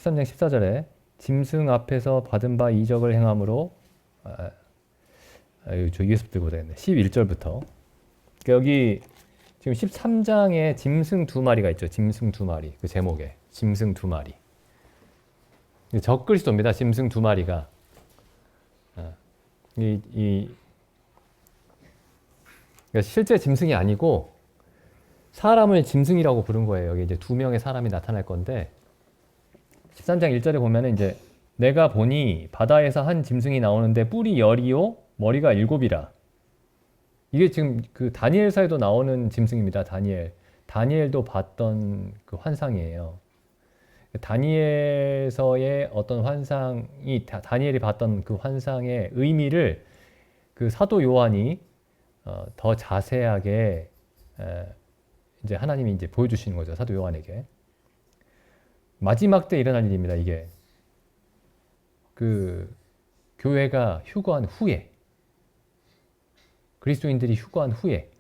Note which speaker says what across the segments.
Speaker 1: 13장 14절에 짐승 앞에서 받은 바 이적을 행함으로 저 위에서 들고 되겠네. 11절부터. 그러니까 여기 지금 13장에 짐승 두 마리가 있죠. 짐승 두 마리. 그 제목에 짐승 두 마리. 적그리스도입니다. 짐승 두 마리가. 그러니까 실제 짐승이 아니고 사람을 짐승이라고 부른 거예요. 여기 이제 두 명의 사람이 나타날 건데 13장 1절에 보면은 이제 내가 보니 바다에서 한 짐승이 나오는데 뿔이 10이요 머리가 7이라. 이게 지금 그 다니엘서에도 나오는 짐승입니다. 다니엘도 봤던 그 환상이에요. 다니엘서의 어떤 환상이 다니엘이 봤던 그 환상의 의미를 그 사도 요한이 더 자세하게 이제 하나님이 이제 보여주시는 거죠. 사도 요한에게. 마지막 때 일어날 일입니다. 이게 그 교회가 휴거한 후에, 그리스도인들이 휴거한 후에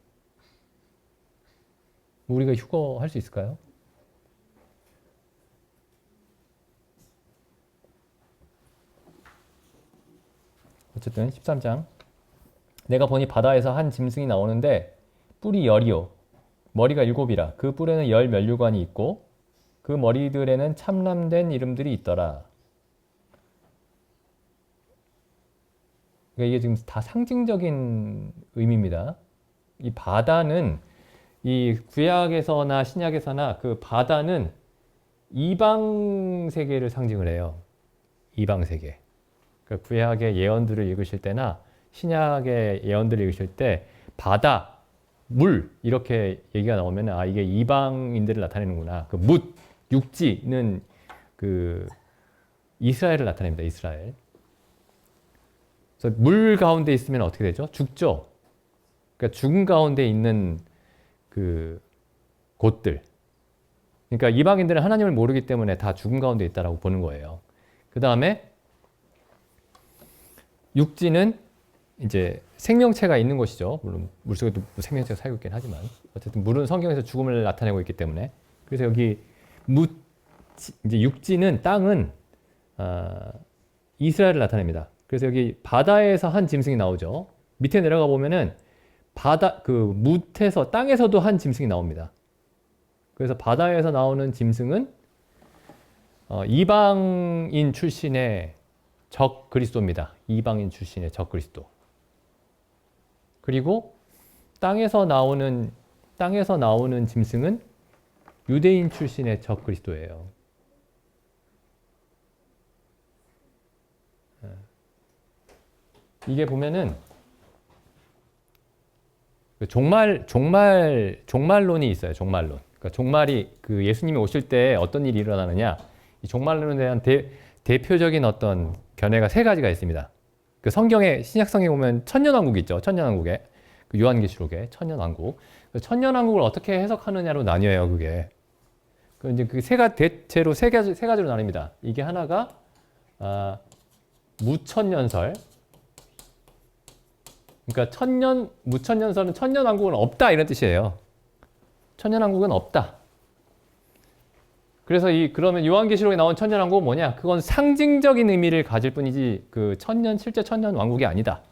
Speaker 1: 우리가 휴거할 수 있을까요? 어쨌든 13장 내가 보니 바다에서 한 짐승이 나오는데 뿔이 10이요 머리가 7이라. 그 뿔에는 10 면류관이 있고 그 머리들에는 참람된 이름들이 있더라. 그러니까 이게 지금 다 상징적인 의미입니다. 이 바다는 이 구약에서나 신약에서나 그 바다는 이방 세계를 상징을 해요. 이방 세계. 그러니까 구약의 예언들을 읽으실 때나 신약의 예언들을 읽으실 때 바다, 물 이렇게 얘기가 나오면 아 이게 이방인들을 나타내는구나. 그 뭇, 육지는 그 이스라엘을 나타냅니다. 이스라엘. 그래서 물 가운데 있으면 어떻게 되죠? 죽죠. 그러니까 죽음 가운데 있는 그 곳들. 그러니까 이방인들은 하나님을 모르기 때문에 다 죽음 가운데 있다라고 보는 거예요. 그 다음에 육지는 이제 생명체가 있는 곳이죠. 물론 물속에도 생명체가 살고 있긴 하지만 어쨌든 물은 성경에서 죽음을 나타내고 있기 때문에 그래서 여기 이제 육지는 땅은 이스라엘을 나타냅니다. 그래서 여기 바다에서 한 짐승이 나오죠. 밑에 내려가 보면은 바다 그 뭇에서 땅에서도 한 짐승이 나옵니다. 그래서 바다에서 나오는 짐승은 이방인 출신의 적 그리스도입니다. 이방인 출신의 적 그리스도. 그리고 땅에서 나오는 짐승은 유대인 출신의 적 그리스도예요. 이게 보면은 종말론이 있어요. 종말론. 그러니까 종말이 그 예수님이 오실 때 어떤 일이 일어나느냐? 이 종말론에 대한 대표적인 어떤 견해가 세 가지가 있습니다. 그 성경에 신약성에 보면 천년왕국이 있죠. 천년왕국에 그 요한계시록에 천년왕국. 그 천년왕국을 어떻게 해석하느냐로 나뉘어요. 그게. 그 이제 대체로 세 가지로 나뉩니다. 이게 하나가 무천년설. 그러니까 무천년설은 천년왕국은 없다 이런 뜻이에요. 천년왕국은 없다. 그래서 그러면 요한계시록에 나온 천년왕국은 뭐냐? 그건 상징적인 의미를 가질 뿐이지 그 실제 천년왕국이 아니다.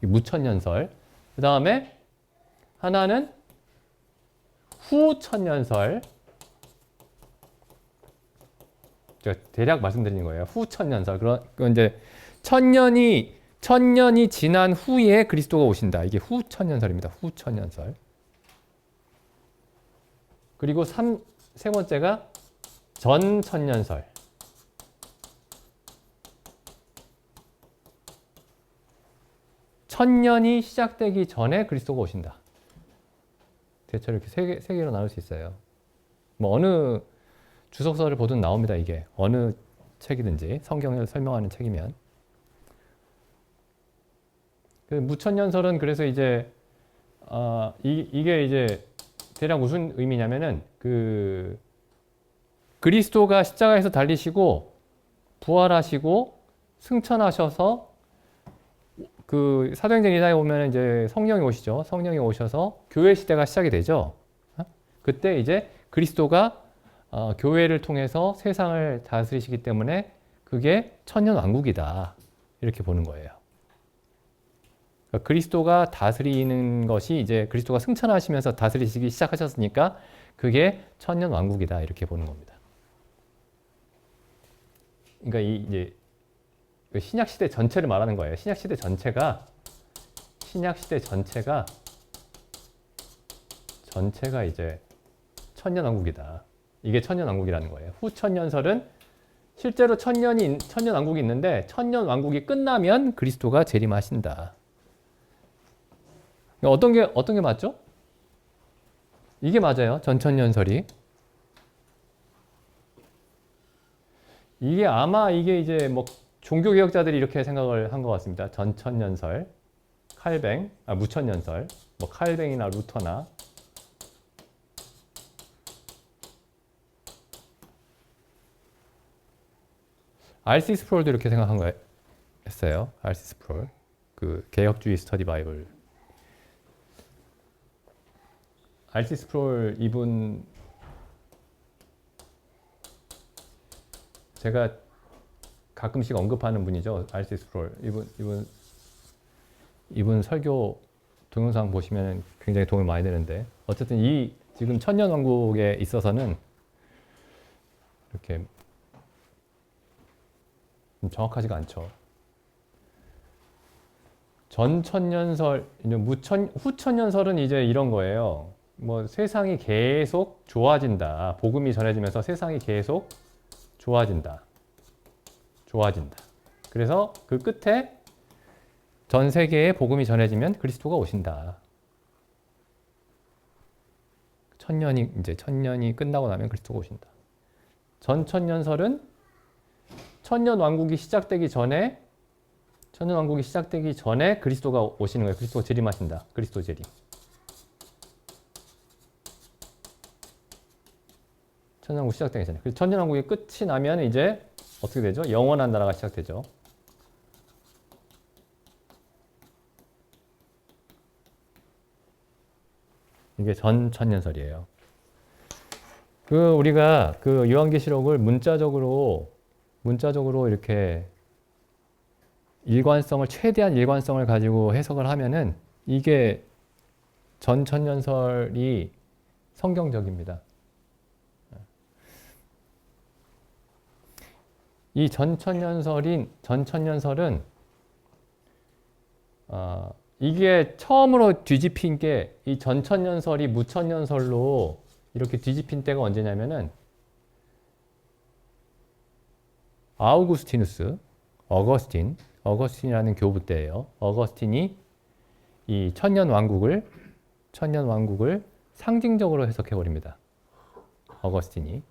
Speaker 1: 무천년설. 그 다음에 하나는 후천년설. 제가 대략 말씀드리는 거예요. 후천년설. 그건 이제 천년이 지난 후에 그리스도가 오신다. 이게 후천년설입니다. 후천년설. 그리고 세 번째가 전천년설. 천년이 시작되기 전에 그리스도가 오신다. 대체로 이렇게 세 개로 나눌 수 있어요. 뭐 어느 주석서를 보든 나옵니다. 이게 어느 책이든지 성경을 설명하는 책이면. 그 무천년설은 그래서 이제 이게 이제 대략 무슨 의미냐면은 그 그리스도가 십자가에서 달리시고 부활하시고 승천하셔서 그 사도행전 2장에 보면 이제 성령이 오시죠. 성령이 오셔서 교회 시대가 시작이 되죠. 그때 이제 그리스도가 교회를 통해서 세상을 다스리시기 때문에 그게 천년왕국이다. 이렇게 보는 거예요. 그러니까 그리스도가 다스리는 것이 이제 그리스도가 승천하시면서 다스리시기 시작하셨으니까 그게 천년왕국이다. 이렇게 보는 겁니다. 그러니까 이제 신약 시대 전체를 말하는 거예요. 신약 시대 전체가 이제 천년왕국이다. 이게 천년왕국이라는 거예요. 후천년설은 실제로 천년왕국이 있는데 천년왕국이 끝나면 그리스도가 재림하신다. 그러니까 어떤 게 맞죠? 이게 맞아요. 전천년설이. 이게 아마 이게 이제 뭐 종교개혁자들이 이렇게 생각을 한 것 같습니다. 전천년설, 무천년설, 뭐 칼뱅이나 루터나 R.C. 스프롤도 이렇게 생각한 거였어요. R.C. 스프롤, 그 개혁주의 스터디 바이블. R.C. 스프롤 이분 제가 가끔씩 언급하는 분이죠. R.C. 스프롤 이분 설교 동영상 보시면 굉장히 도움이 많이 되는데 어쨌든 이 지금 천년왕국에 있어서는 이렇게 정확하지가 않죠. 전천년설, 후천년설은 이제 이런 거예요. 뭐 세상이 계속 좋아진다. 복음이 전해지면서 세상이 계속 좋아진다. 그래서 그 끝에 전 세계에 복음이 전해지면 그리스도가 오신다. 천년이 끝나고 나면 그리스도가 오신다. 전천년설은 천년왕국이 시작되기 전에 그리스도가 오시는 거예요. 그리스도가 재림하신다. 그리스도 재림. 천년왕국 시작되기 전에. 그래서 천년왕국이 끝이 나면 이제 어떻게 되죠? 영원한 나라가 시작되죠. 이게 전천년설이에요. 우리가 그 요한계시록을 문자적으로 이렇게 최대한 일관성을 가지고 해석을 하면은 이게 전천년설이 성경적입니다. 이 전천년설은 이게 처음으로 뒤집힌 게 이 전천년설이 무천년설로 이렇게 뒤집힌 때가 언제냐면은 어거스틴이라는 교부 때예요. 어거스틴이 이 천년왕국을 상징적으로 해석해 버립니다. 어거스틴이.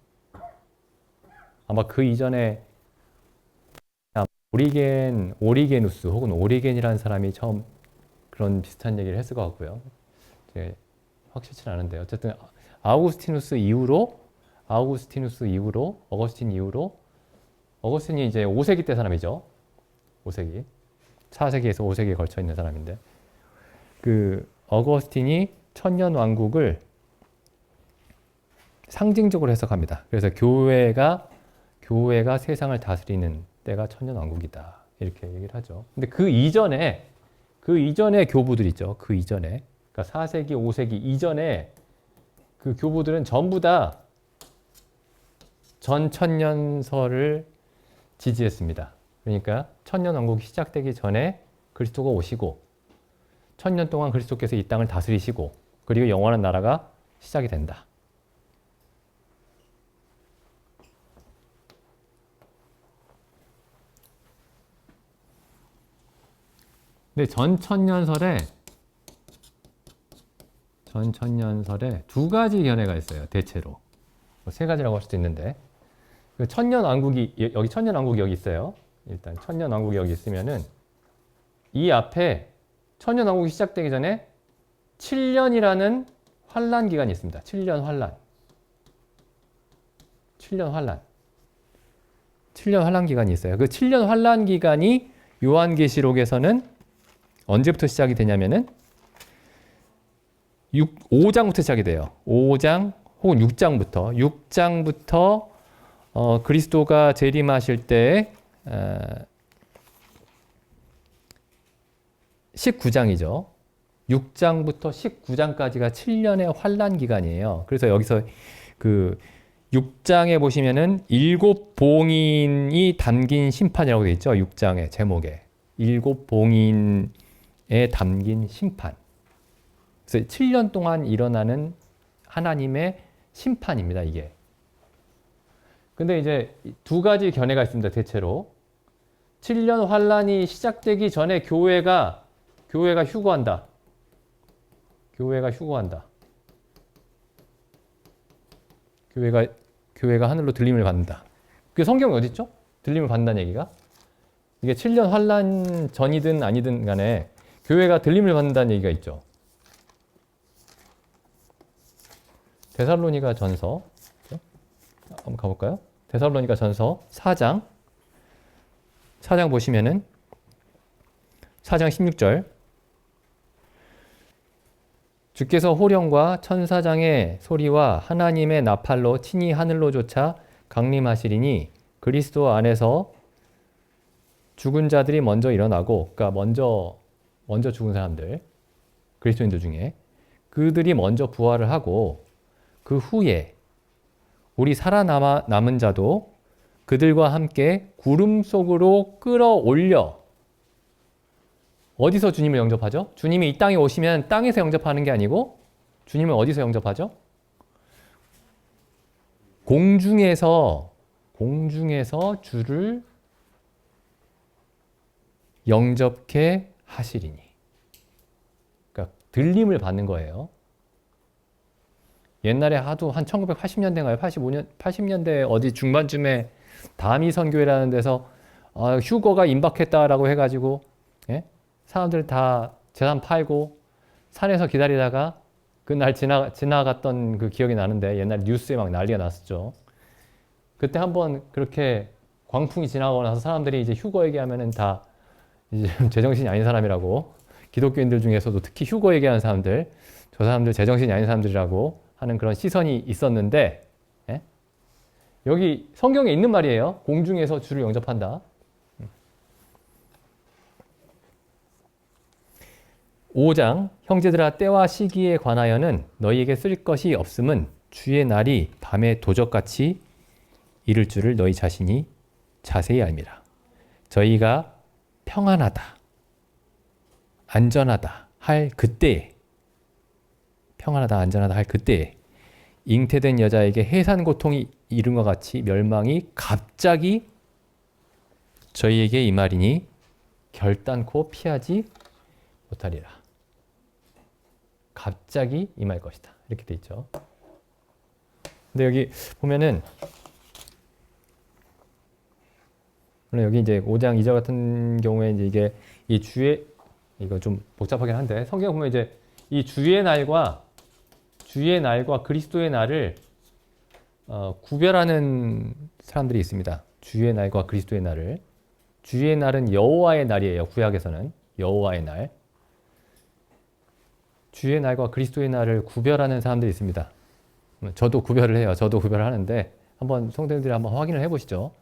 Speaker 1: 아마 그 이전에 오리게누스 혹은 오리겐이라는 사람이 처음 그런 비슷한 얘기를 했을 것 같고요. 확실치 않은데 어쨌든 어거스틴 이후로 어거스틴이 이제 5세기 때 사람이죠. 4세기에서 5세기에 걸쳐 있는 사람인데 그 어거스틴이 천년왕국을 상징적으로 해석합니다. 그래서 교회가 세상을 다스리는 때가 천년왕국이다. 이렇게 얘기를 하죠. 근데 그 이전에 교부들 있죠. 그 이전에. 그러니까 4세기, 5세기 이전에 그 교부들은 전부 다 전천년설을 지지했습니다. 그러니까 천년왕국이 시작되기 전에 그리스도가 오시고 천년 동안 그리스도께서 이 땅을 다스리시고 그리고 영원한 나라가 시작이 된다. 근데 전천년설에 두 가지 견해가 있어요. 대체로. 세 가지라고 할 수도 있는데 천년왕국이 여기 있어요. 일단 천년왕국이 여기 있으면은 이 앞에 천년왕국이 시작되기 전에 7년이라는 환란 기간이 있습니다. 7년 환란 기간이 있어요. 그 7년 환란 기간이 요한계시록에서는 언제부터 시작이 되냐면은 5장부터 시작이 돼요. 5장 혹은 6장부터 그리스도가 재림하실 때 19장이죠. 6장부터 19장까지가 7년의 환란 기간이에요. 그래서 여기서 그 6장에 보시면은 7봉인이 담긴 심판이라고 되어 있죠. 6장의 제목에. 7봉인에 담긴 심판. 그래서 7년 동안 일어나는 하나님의 심판입니다, 이게. 근데 이제 두 가지 견해가 있습니다, 대체로. 7년 환란이 시작되기 전에 교회가 휴거한다. 교회가 휴거한다. 교회가 하늘로 들림을 받는다. 그게 성경이 어디 있죠? 들림을 받는다는 얘기가? 이게 7년 환란 전이든 아니든 간에 교회가 들림을 받는다는 얘기가 있죠. 데살로니가 전서 한번 가볼까요? 데살로니가 전서 4장 보시면은 4장 16절 주께서 호령과 천사장의 소리와 하나님의 나팔로 친히 하늘로 쫓아 강림하시리니 그리스도 안에서 죽은 자들이 먼저 일어나고, 그러니까 먼저 죽은 사람들, 그리스도인들 중에 그들이 먼저 부활을 하고 그 후에 우리 살아남은 자도 그들과 함께 구름 속으로 끌어올려. 어디서 주님을 영접하죠? 주님이 이 땅에 오시면 땅에서 영접하는 게 아니고 주님을 어디서 영접하죠? 공중에서 주를 영접케 하시리니. 그러니까 들림을 받는 거예요. 옛날에 하도 한 1980년대인가요? 80년대 어디 중반쯤에 다미 선교회라는 데서 휴거가 임박했다라고 해가지고, 예? 사람들 다 재산 팔고 산에서 기다리다가 그날 지나갔던 그 기억이 나는데, 옛날 뉴스에 막 난리가 났었죠. 그때 한번 그렇게 광풍이 지나고 나서 사람들이 이제 휴거 얘기하면은 다 이제 제정신이 아닌 사람이라고, 기독교인들 중에서도 특히 휴거 얘기하는 사람들, 저 사람들 제정신이 아닌 사람들이라고 하는 그런 시선이 있었는데, 예? 여기 성경에 있는 말이에요. 공중에서 주를 영접한다. 5장 형제들아 때와 시기에 관하여는 너희에게 쓸 것이 없음은 주의 날이 밤에 도적같이 이를 줄을 너희 자신이 자세히 알미라. 저희가 평안하다, 안전하다 할 그때에, 평안하다 안전하다 할 그때에 잉태된 여자에게 해산 고통이 이른 것 같이 멸망이 갑자기 저희에게 임하리니 결단코 피하지 못하리라. 갑자기 임할 것이다. 이렇게 돼 있죠. 근데 여기 보면은, 물론 여기 이제 5장 2절 같은 경우에 이제 이게 이 주의, 이거 좀 복잡하긴 한데, 성경 보면 이제 이 주의 날과 그리스도의 날을 구별하는 사람들이 있습니다. 주의 날과 그리스도의 날을. 주의 날은 여호와의 날이에요. 구약에서는 여호와의 날. 주의 날과 그리스도의 날을 구별하는 사람들이 있습니다. 저도 구별을 해요. 저도 구별을 하는데 한번 성도님들이 한번 확인을 해보시죠.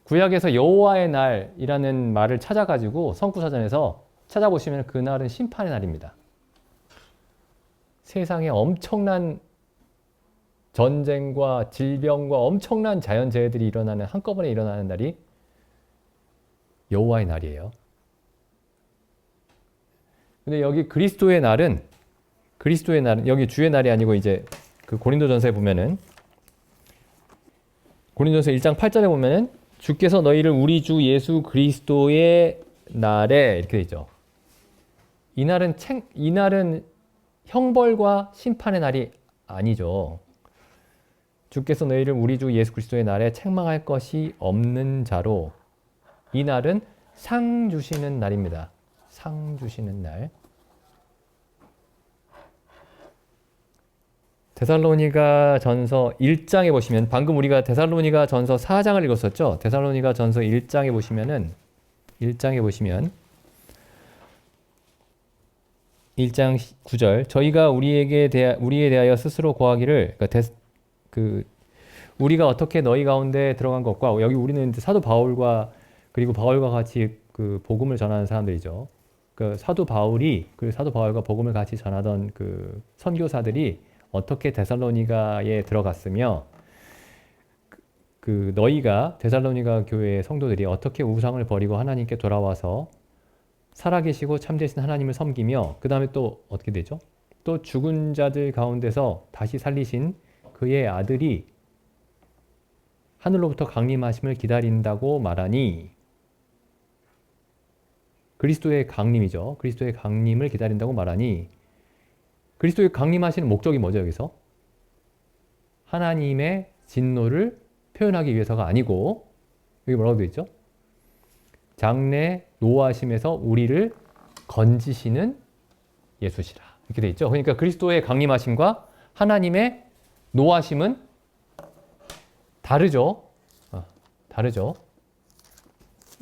Speaker 1: 구약에서 여호와의 날이라는 말을 찾아가지고 성구사전에서 찾아보시면 그 날은 심판의 날입니다. 세상에 엄청난 전쟁과 질병과 엄청난 자연재해들이 한꺼번에 일어나는 날이 여호와의 날이에요. 근데 여기 그리스도의 날은 여기 주의 날이 아니고, 이제 그 고린도전서에 보면은, 고린도전서 1장 8절에 보면은 주께서 너희를 우리 주 예수 그리스도의 날에, 이렇게 돼 있죠. 이 날은 형벌과 심판의 날이 아니죠. 주께서 너희를 우리 주 예수 그리스도의 날에 책망할 것이 없는 자로, 이 날은 상 주시는 날입니다. 상 주시는 날. 데살로니가 전서 1장에 보시면, 방금 우리가 데살로니가 전서 4장을 읽었었죠. 데살로니가 전서 1장에 보시면 1장 9절, 저희가 우리에 대하여 스스로 고하기를, 그러니까 그 우리가 어떻게 너희 가운데 들어간 것과 여기 우리는 이제 사도 바울과 그리고 바울과 같이 그 복음을 전하는 사람들이죠. 그 사도 바울과 복음을 같이 전하던 그 선교사들이 어떻게 데살로니가에 들어갔으며 그 너희가 데살로니가 교회의 성도들이 어떻게 우상을 버리고 하나님께 돌아와서 살아계시고 참되신 하나님을 섬기며 그 다음에 또 어떻게 되죠? 또 죽은 자들 가운데서 다시 살리신 그의 아들이 하늘로부터 강림하심을 기다린다고 말하니 그리스도의 강림이죠. 그리스도의 강림을 기다린다고 말하니 그리스도의 강림하시는 목적이 뭐죠, 여기서? 하나님의 진노를 표현하기 위해서가 아니고 여기 뭐라고 되어 있죠? 장래 노하심에서 우리를 건지시는 예수시라. 이렇게 되어 있죠. 그러니까 그리스도의 강림하심과 하나님의 노하심은 다르죠. 다르죠.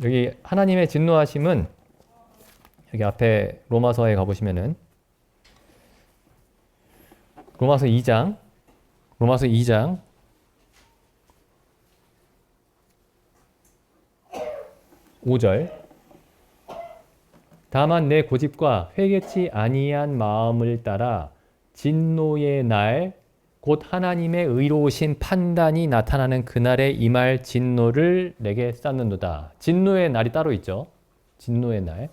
Speaker 1: 여기 하나님의 진노하심은 여기 앞에 로마서에 가보시면은 로마서 2장 5절 다만 내 고집과 회개치 아니한 마음을 따라 진노의 날 곧 하나님의 의로우신 판단이 나타나는 그날에 임할 진노를 내게 쌓는도다. 진노의 날이 따로 있죠. 진노의 날.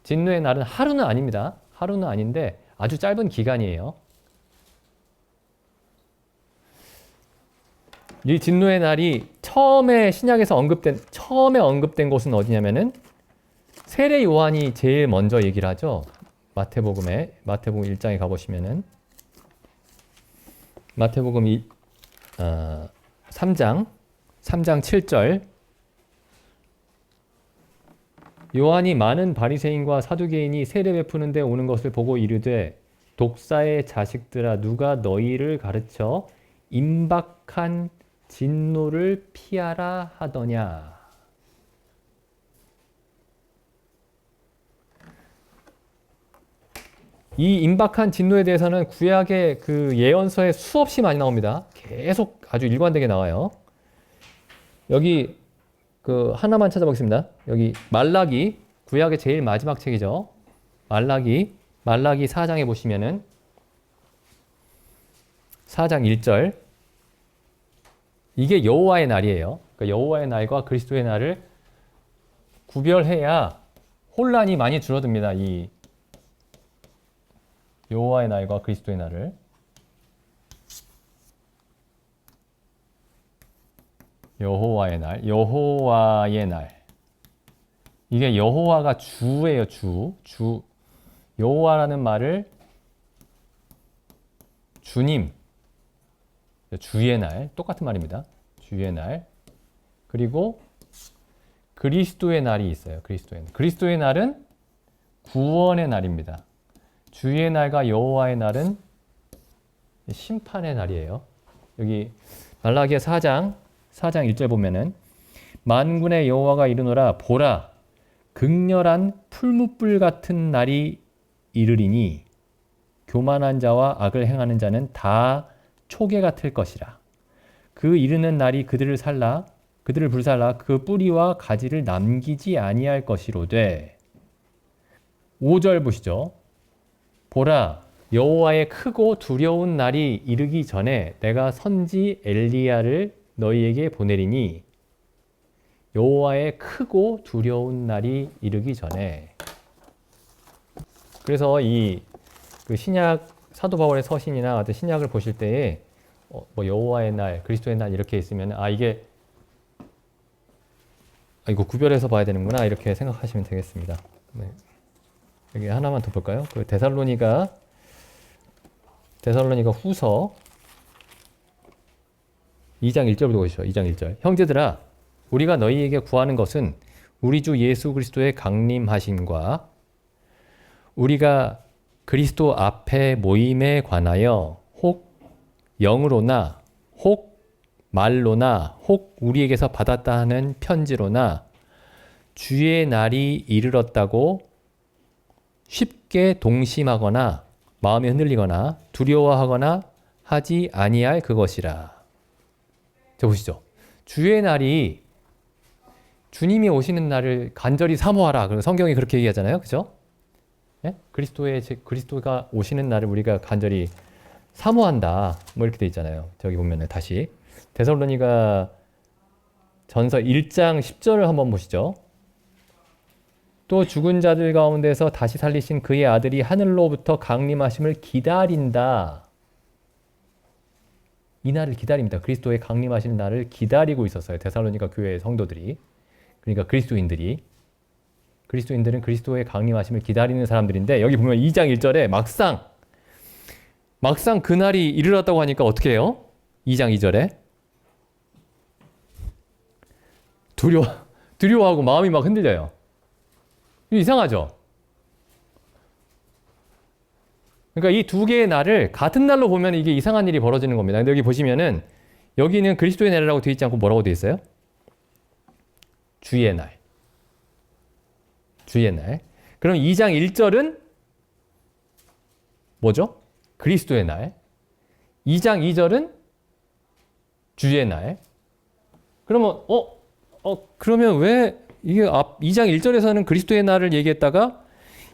Speaker 1: 진노의 날은 하루는 아닙니다. 하루는 아닌데 아주 짧은 기간이에요. 이 진노의 날이 처음에 신약에서 언급된 곳은 어디냐면은 세례 요한이 제일 먼저 얘기를 하죠. 마태복음 1장에 가보시면은 마태복음 3장 7절 요한이 많은 바리새인과 사두개인이 세례 베푸는 데 오는 것을 보고 이르되 독사의 자식들아 누가 너희를 가르쳐 임박한 진노를 피하라 하더냐. 이 임박한 진노에 대해서는 구약의 그 예언서에 수없이 많이 나옵니다. 계속 아주 일관되게 나와요. 여기 그 하나만 찾아보겠습니다. 여기 말라기, 구약의 제일 마지막 책이죠. 말라기 4장에 보시면은 4장 1절 이게 여호와의 날이에요. 그러니까 여호와의 날과 그리스도의 날을 구별해야 혼란이 많이 줄어듭니다. 이 여호와의 날과 그리스도의 날을. 여호와의 날. 이게 여호와가 주예요, 주. 여호와라는 말을 주님, 주의 날, 똑같은 말입니다. 주의 날. 그리고 그리스도의 날이 있어요. 그리스도의 날은 구원의 날입니다. 주의 날과 여호와의 날은 심판의 날이에요. 여기 말라기야 4장 1절 보면은 만군의 여호와가 이르노라 보라 극렬한 풀무불 같은 날이 이르리니 교만한 자와 악을 행하는 자는 다 초계 같을 것이라. 그 이르는 날이 그들을 불살라 그 뿌리와 가지를 남기지 아니할 것이로되. 5절 보시죠. 보라 여호와의 크고 두려운 날이 이르기 전에 내가 선지 엘리야를 너희에게 보내리니. 여호와의 크고 두려운 날이 이르기 전에. 그래서 그 신약 사도 바울의 서신이나 어떤 신약을 보실 때에 뭐 여호와의 날, 그리스도의 날 이렇게 있으면 이거 구별해서 봐야 되는구나 이렇게 생각하시면 되겠습니다. 네. 여기 하나만 더 볼까요? 그 데살로니가 후서 2장 1절부터 보시죠. 2장 1절. 형제들아 우리가 너희에게 구하는 것은 우리 주 예수 그리스도의 강림하심과 우리가 그리스도 앞에 모임에 관하여 혹 영으로나 혹 말로나 혹 우리에게서 받았다 하는 편지로나 주의 날이 이르렀다고 쉽게 동심하거나 마음이 흔들리거나 두려워하거나 하지 아니할 그것이라. 자, 보시죠. 주의 날이 주님이 오시는 날을 간절히 사모하라. 그리고 성경이 그렇게 얘기하잖아요. 그죠? 예? 그리스도가 오시는 날을 우리가 간절히 사모한다. 뭐 이렇게 돼 있잖아요. 저기 보면은 다시 데살로니가 전서 1장 10절을 한번 보시죠. 또 죽은 자들 가운데서 다시 살리신 그의 아들이 하늘로부터 강림하심을 기다린다. 이 날을 기다립니다. 그리스도의 강림하시는 날을 기다리고 있었어요. 데살로니가 교회의 성도들이. 그러니까 그리스도인들은 그리스도의 강림하심을 기다리는 사람들인데, 여기 보면 2장 1절에 막상 그날이 이르렀다고 하니까 어떻게 해요? 2장 2절에 두려워하고 마음이 막 흔들려요. 이상하죠? 그러니까 이 두 개의 날을 같은 날로 보면 이게 이상한 일이 벌어지는 겁니다. 근데 여기 보시면은 여기는 그리스도의 날이라고 되어 있지 않고 뭐라고 되어 있어요? 주의 날. 그럼 2장 1절은 뭐죠? 그리스도의 날. 2장 2절은 주의 날. 그러면 그러면 왜 이게 2장 1절에서는 그리스도의 날을 얘기했다가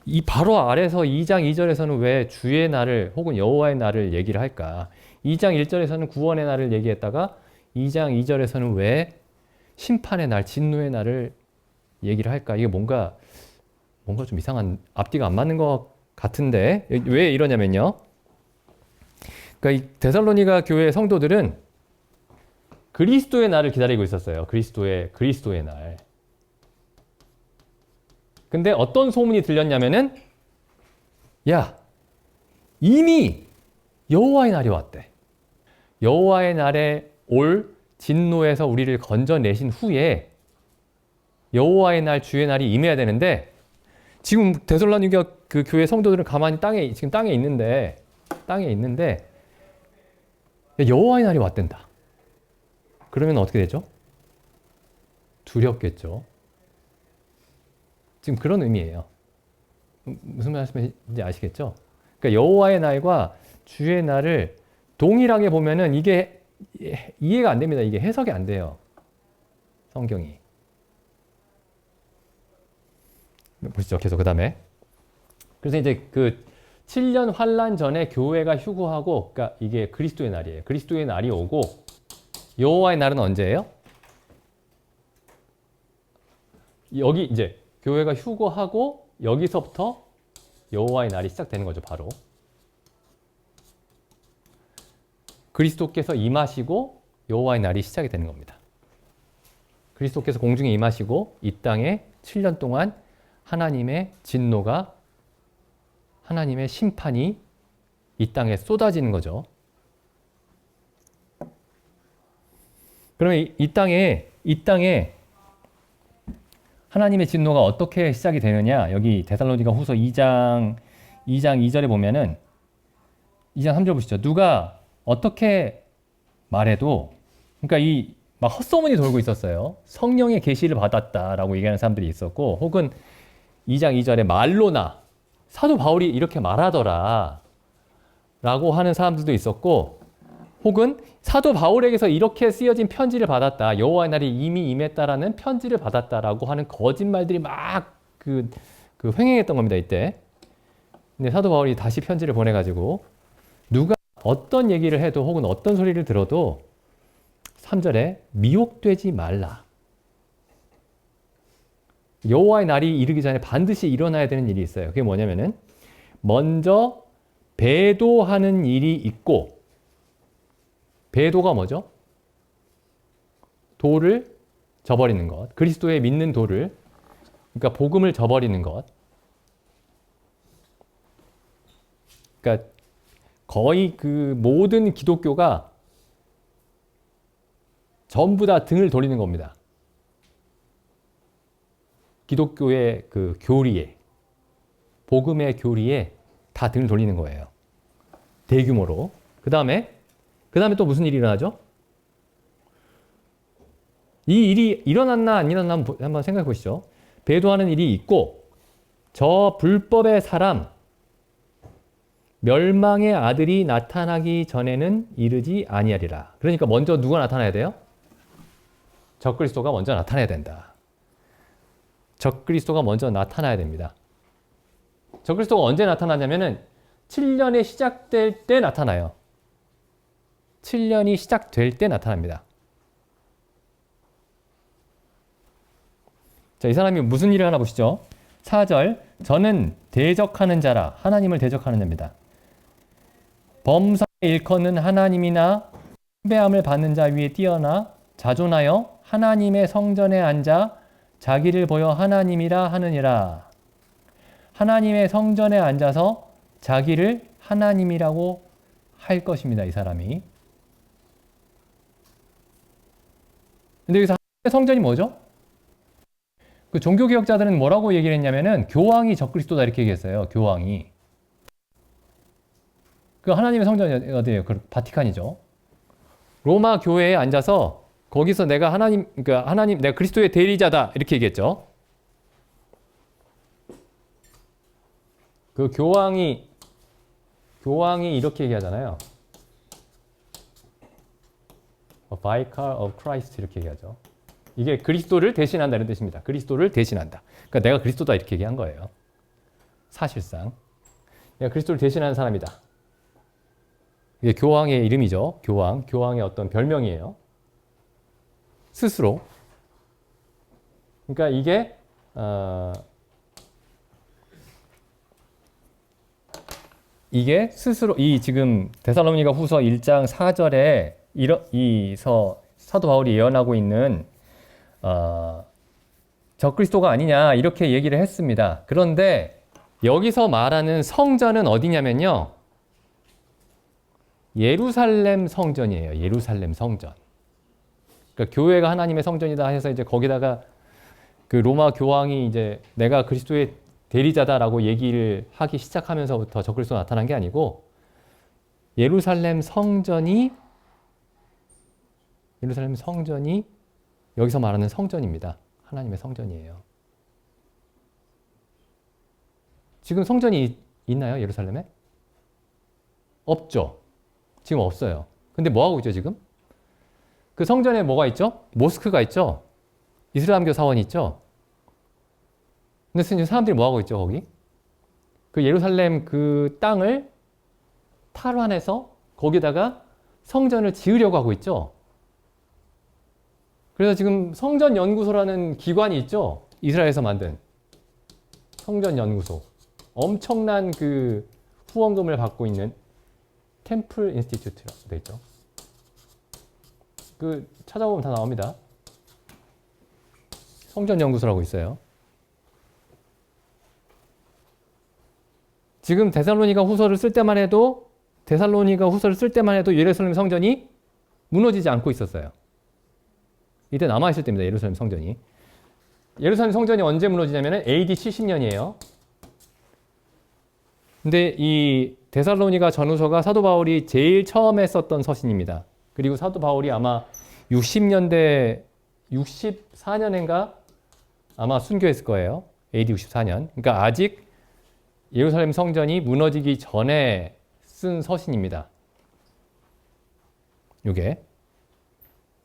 Speaker 1: 이 바로 아래서 2장 2절에서는 왜 주의 날을 혹은 여호와의 날을 얘기를 할까? 2장 1절에서는 구원의 날을 얘기했다가 2장 2절에서는 왜 심판의 날, 진노의 날을 얘기를 할까? 이게 뭔가 좀 이상한, 앞뒤가 안 맞는 것 같은데 왜 이러냐면요. 그러니까 이 데살로니가 교회 성도들은 그리스도의 날을 기다리고 있었어요. 그리스도의 날. 근데 어떤 소문이 들렸냐면은, 야, 이미 여호와의 날이 왔대. 여호와의 날에 올 진노에서 우리를 건져내신 후에 여호와의 날, 주의 날이 임해야 되는데, 지금 데살로니가 그 교회 성도들은 가만히 지금 땅에 있는데 여호와의 날이 왔댄다. 그러면 어떻게 되죠? 두렵겠죠. 지금 그런 의미예요. 무슨 말씀인지 아시겠죠? 그러니까 여호와의 날과 주의 날을 동일하게 보면은 이게 이해가 안 됩니다. 이게 해석이 안 돼요. 성경이. 보시죠. 계속 그 다음에. 그래서 이제 그 7년 환란 전에 교회가 휴거하고, 그러니까 이게 그리스도의 날이에요. 그리스도의 날이 오고 여호와의 날은 언제예요? 여기 이제 교회가 휴거하고 여기서부터 여호와의 날이 시작되는 거죠. 바로 그리스도께서 임하시고 여호와의 날이 시작이 되는 겁니다. 그리스도께서 공중에 임하시고 이 땅에 7년 동안 하나님의 진노가, 하나님의 심판이 이 땅에 쏟아지는 거죠. 그러면 이 땅에 하나님의 진노가 어떻게 시작이 되느냐? 여기 데살로니가 후서 2장 2절에 보면은 2장 3절 보시죠. 누가 어떻게 말해도, 그러니까 이 막 헛소문이 돌고 있었어요. 성령의 계시를 받았다라고 얘기하는 사람들이 있었고, 혹은 2장 2절에 말로나 사도 바울이 이렇게 말하더라 라고 하는 사람들도 있었고, 혹은 사도 바울에게서 이렇게 쓰여진 편지를 받았다, 여호와의 날이 이미 임했다라는 편지를 받았다라고 하는 거짓말들이 막 횡행했던 겁니다. 이때. 근데 사도 바울이 다시 편지를 보내가지고 누가 어떤 얘기를 해도 혹은 어떤 소리를 들어도 3절에 미혹되지 말라. 여호와의 날이 이르기 전에 반드시 일어나야 되는 일이 있어요. 그게 뭐냐면은 먼저 배도하는 일이 있고, 배도가 뭐죠? 도를 저버리는 것. 그리스도의 믿는 도를, 그러니까 복음을 저버리는 것. 그러니까 거의 그 모든 기독교가 전부 다 등을 돌리는 겁니다. 기독교의 그 교리에, 복음의 교리에 다 등을 돌리는 거예요. 대규모로. 그 다음에 또 무슨 일이 일어나죠? 이 일이 일어났나 안 일어났나 한번 생각해 보시죠. 배도하는 일이 있고, 저 불법의 사람, 멸망의 아들이 나타나기 전에는 이르지 아니하리라. 그러니까 먼저 누가 나타나야 돼요? 적그리스도가 먼저 나타나야 된다. 적그리스도가 먼저 나타나야 됩니다. 적그리스도가 언제 나타나냐면은 7년이 시작될 때 나타나요. 7년이 시작될 때 나타납니다. 자, 이 사람이 무슨 일을 하나 보시죠. 4절, 저는 대적하는 자라. 하나님을 대적하는 자입니다. 범사에 일컫는 하나님이나 숭배함을 받는 자 위에 뛰어나 자존하여 하나님의 성전에 앉아 자기를 보여 하나님이라 하느니라. 하나님의 성전에 앉아서 자기를 하나님이라고 할 것입니다. 이 사람이. 근데 여기서 하나님의 성전이 뭐죠? 그 종교개혁자들은 뭐라고 얘기를 했냐면은 교황이 적그리스도다 이렇게 얘기했어요. 교황이. 그 하나님의 성전이 어디예요? 그 바티칸이죠. 로마 교회에 앉아서 거기서 내가 그러니까 내가 그리스도의 대리자다 이렇게 얘기했죠. 그 교황이 이렇게 얘기하잖아요. A vicar of Christ 이렇게 얘기하죠. 이게 그리스도를 대신한다 이런 뜻입니다. 그리스도를 대신한다. 그러니까 내가 그리스도다 이렇게 얘기한 거예요. 사실상 내가 그리스도를 대신하는 사람이다. 이게 교황의 이름이죠. 교황의 어떤 별명이에요. 스스로. 그러니까 이게 스스로 지금 데살로니가 후서 1장 4절에 사도 바울이 예언하고 있는 적그리스도가 아니냐 이렇게 얘기를 했습니다. 그런데 여기서 말하는 성전은 어디냐면요. 예루살렘 성전이에요. 예루살렘 성전. 그러니까 교회가 하나님의 성전이다 해서 이제 거기다가 그 로마 교황이 이제 내가 그리스도의 대리자다라고 얘기를 하기 시작하면서부터 적그리스도가 나타난 게 아니고 예루살렘 성전이 여기서 말하는 성전입니다. 하나님의 성전이에요. 지금 성전이 있나요? 예루살렘에? 없죠. 지금 없어요. 근데 뭐 하고 있죠, 지금? 그 성전에 뭐가 있죠? 모스크가 있죠? 이슬람교 사원이 있죠? 근데 지금 사람들이 뭐 하고 있죠, 거기? 그 예루살렘 그 땅을 탈환해서 거기다가 성전을 지으려고 하고 있죠? 그래서 지금 성전연구소라는 기관이 있죠? 이스라엘에서 만든 성전연구소. 엄청난 그 후원금을 받고 있는 템플 인스티튜트라고 되어 있죠. 그 찾아보면 다 나옵니다. 성전연구소라고 있어요. 지금 데살로니가 후서를 쓸 때만 해도 예루살렘 성전이 무너지지 않고 있었어요. 이때 남아있을 때입니다. 예루살렘 성전이. 예루살렘 성전이 언제 무너지냐면 AD 70년이에요. 근데 이 데살로니가 전후서가 사도 바울이 제일 처음에 썼던 서신입니다. 그리고 사도 바울이 아마 64년인가 아마 순교했을 거예요. AD 64년. 그러니까 아직 예루살렘 성전이 무너지기 전에 쓴 서신입니다. 요게.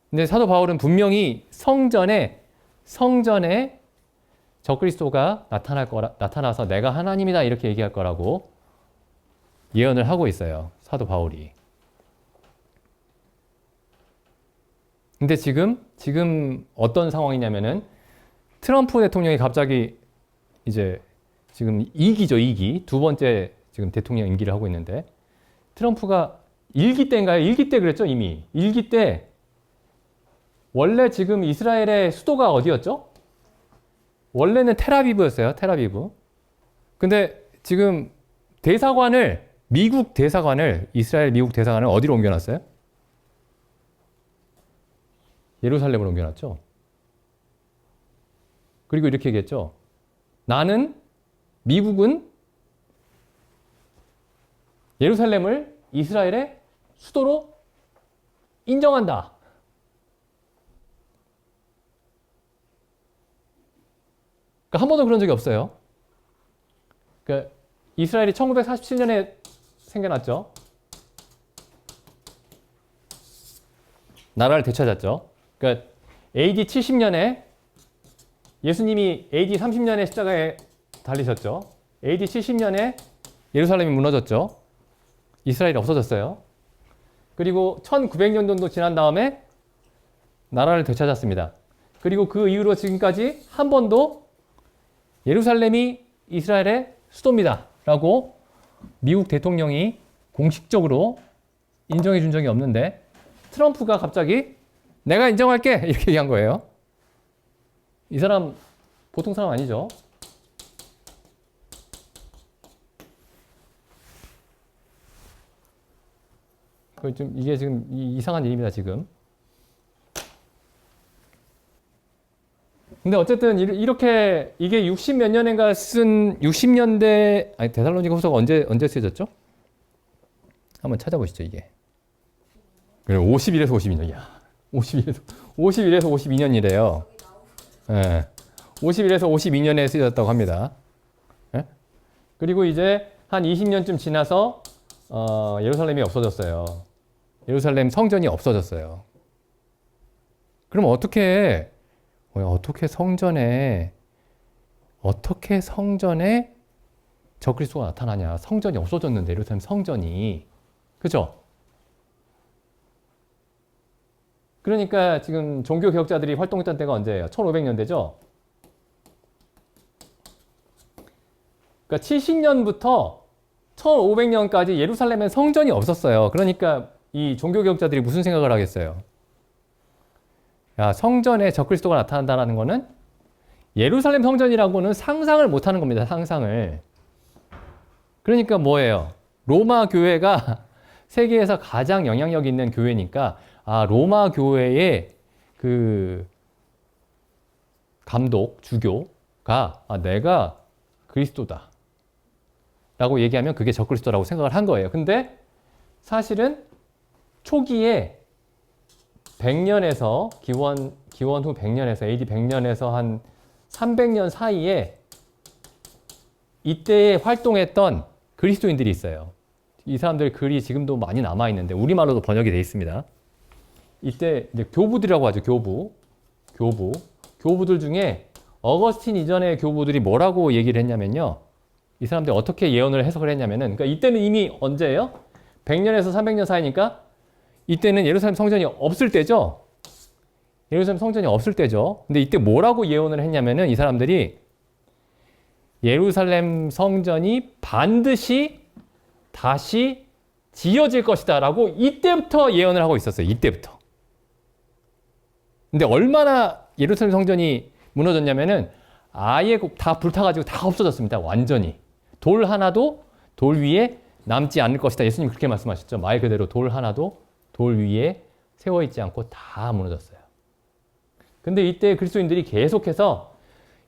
Speaker 1: 근데 사도 바울은 분명히 성전에 적그리스도가 나타나서 내가 하나님이다 이렇게 얘기할 거라고 예언을 하고 있어요. 사도 바울이. 근데 지금 어떤 상황이냐면은 트럼프 대통령이 갑자기 이제 지금 2기. 두 번째 지금 대통령 임기를 하고 있는데 트럼프가 1기 때인가요? 1기 때 그랬죠, 이미. 1기 때 원래 지금 이스라엘의 수도가 어디였죠? 원래는 텔아비브였어요. 텔아비브. 근데 지금 이스라엘 미국 대사관을 어디로 옮겨놨어요? 예루살렘으로 옮겨놨죠. 그리고 이렇게 얘기했죠. 미국은 예루살렘을 이스라엘의 수도로 인정한다. 그러니까 한 번도 그런 적이 없어요. 그러니까 이스라엘이 1947년에 생겨났죠. 나라를 되찾았죠. 그러니까 AD 70년에 예수님이 AD 30년에 십자가에 달리셨죠. AD 70년에 예루살렘이 무너졌죠. 이스라엘이 없어졌어요. 그리고 1900년 정도 지난 다음에 나라를 되찾았습니다. 그리고 그 이후로 지금까지 한 번도 예루살렘이 이스라엘의 수도입니다 라고 미국 대통령이 공식적으로 인정해 준 적이 없는데 트럼프가 갑자기 내가 인정할게 이렇게 얘기한 거예요. 이 사람 보통 사람 아니죠. 이게 지금 이상한 일입니다, 지금. 근데 어쨌든 이렇게 이게 60 몇 년인가 쓴 60년대 아니 데살로니가 후서가 언제 쓰여졌죠? 한번 찾아보시죠, 이게. 그래 51에서 52년. 야. 51에서 52년이래요. 예. 51에서 52년에 쓰여졌다고 합니다. 예? 그리고 이제 한 20년쯤 지나서 예루살렘이 없어졌어요. 예루살렘 성전이 없어졌어요. 그럼 어떻게 성전에 적그리스도가 나타나냐? 성전이 없어졌는데 예루살렘 성전이 그죠? 그러니까 지금 종교 개혁자들이 활동했던 때가 언제예요? 1500년대죠? 그러니까 70년부터 1500년까지 예루살렘엔 성전이 없었어요. 그러니까 이 종교 개혁자들이 무슨 생각을 하겠어요? 야, 성전에 적그리스도가 나타난다는 거는 예루살렘 성전이라고는 상상을 못 하는 겁니다. 상상을. 그러니까 뭐예요? 로마 교회가 세계에서 가장 영향력 있는 교회니까 로마 교회의 그 감독, 주교가 내가 그리스도다 라고 얘기하면 그게 적그리스도라고 생각을 한 거예요. 근데 사실은 초기에 100년에서 기원 후 100년에서 AD 100년에서 한 300년 사이에 이때에 활동했던 그리스도인들이 있어요. 이 사람들 글이 지금도 많이 남아 있는데 우리말로도 번역이 되어 있습니다. 이때 이제 교부들이라고 하죠. 교부들 중에 어거스틴 이전의 교부들이 뭐라고 얘기를 했냐면요. 이 사람들이 어떻게 예언을 해석을 했냐면은 그러니까 이때는 이미 언제예요? 100년에서 300년 사이니까 이때는 예루살렘 성전이 없을 때죠. 근데 이때 뭐라고 예언을 했냐면은 이 사람들이 예루살렘 성전이 반드시 다시 지어질 것이다 라고 이때부터 예언을 하고 있었어요. 이때부터. 근데 얼마나 예루살렘 성전이 무너졌냐면은 아예 다 불타가지고 다 없어졌습니다. 완전히. 돌 하나도 돌 위에 남지 않을 것이다. 예수님이 그렇게 말씀하셨죠. 말 그대로 돌 하나도 돌 위에 세워있지 않고 다 무너졌어요. 근데 이때 그리스도인들이 계속해서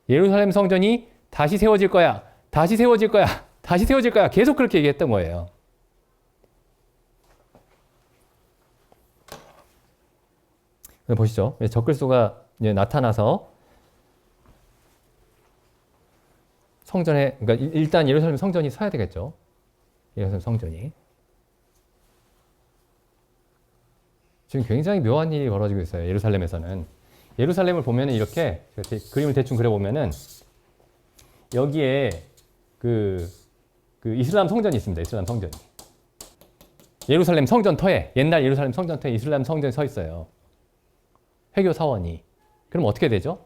Speaker 1: 예루살렘 성전이 다시 세워질 거야. 다시 세워질 거야. 다시 세워질 거야. 계속 그렇게 얘기했던 거예요. 보시죠. 적그리스도가 나타나서 성전에, 그러니까 일단 예루살렘 성전이 서야 되겠죠. 예루살렘 성전이. 지금 굉장히 묘한 일이 벌어지고 있어요. 예루살렘에서는. 예루살렘을 보면은 이렇게 그림을 대충 그려보면은 여기에 그 이슬람 성전이 있습니다. 이슬람 성전이. 예루살렘 성전터에, 옛날 예루살렘 성전터에 이슬람 성전이 서 있어요. 회교 사원이. 그럼 어떻게 되죠?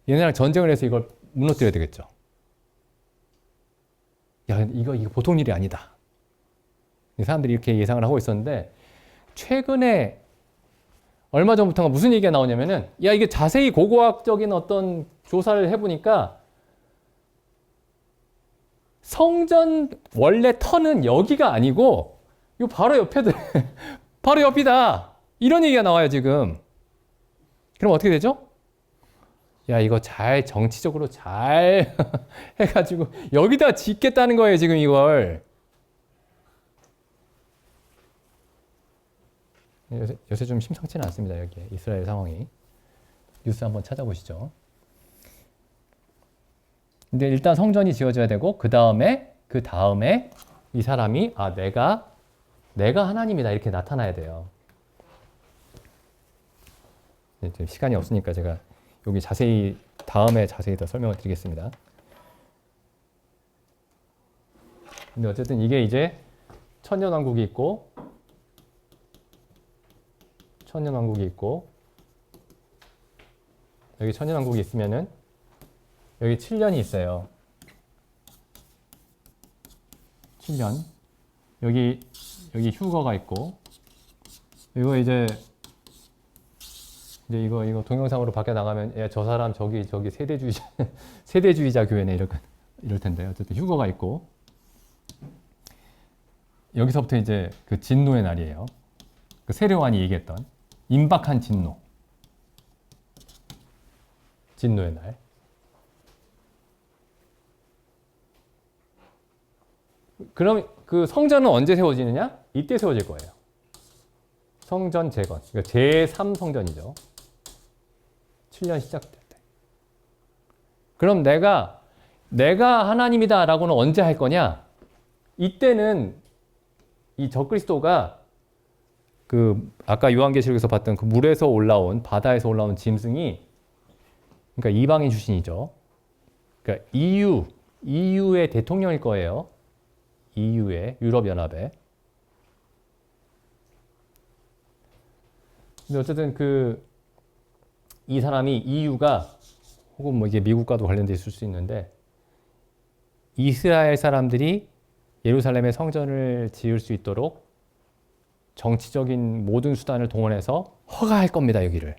Speaker 1: 얘네랑 전쟁을 해서 이걸 무너뜨려야 되겠죠. 야, 이거 보통 일이 아니다. 사람들이 이렇게 예상을 하고 있었는데 최근에 얼마 전부터가 무슨 얘기가 나오냐면은 야, 이게 자세히 고고학적인 어떤 조사를 해보니까 성전 원래 터는 여기가 아니고 요 바로 옆에들 바로 옆이다. 이런 얘기가 나와요, 지금. 그럼 어떻게 되죠? 야, 이거 잘 정치적으로 잘 해가지고 여기다 짓겠다는 거예요, 지금 이걸. 요새 좀 심상치는 않습니다, 여기 이스라엘 상황이. 뉴스 한번 찾아보시죠. 근데 일단 성전이 지어져야 되고 그 다음에 이 사람이 내가 하나님이다 이렇게 나타나야 돼요. 지금 시간이 없으니까 제가 여기 다음에 자세히 더 설명을 드리겠습니다. 근데 어쨌든 이게 이제 천년왕국이 있고 여기 천년왕국이 있으면은 여기 7년이 있어요. 7년. 여기 휴거가 있고 이거 이제 이거 동영상으로 밖에 나가면 저 사람 저기 세대주의자 교회네 이럴 텐데 어쨌든 휴거가 있고 여기서부터 이제 그 진노의 날이에요. 그 세례요한이 얘기했던 임박한 진노의 날. 그럼 그 성전은 언제 세워지느냐? 이때 세워질 거예요. 성전 재건. 그러니까 제3성전이죠. 7년 시작될 때. 그럼 내가 하나님이다라고는 언제 할 거냐? 이때는 이 적그리스도가 그 아까 요한계시록에서 봤던 그 바다에서 올라온 짐승이 그러니까 이방인 출신이죠. 그러니까 EU의 대통령일 거예요. EU의 유럽연합의. 근데 어쨌든 이 사람이 EU가 혹은 뭐 이게 미국과도 관련돼 있을 수 있는데 이스라엘 사람들이 예루살렘에 성전을 지을 수 있도록 정치적인 모든 수단을 동원해서 허가할 겁니다, 여기를.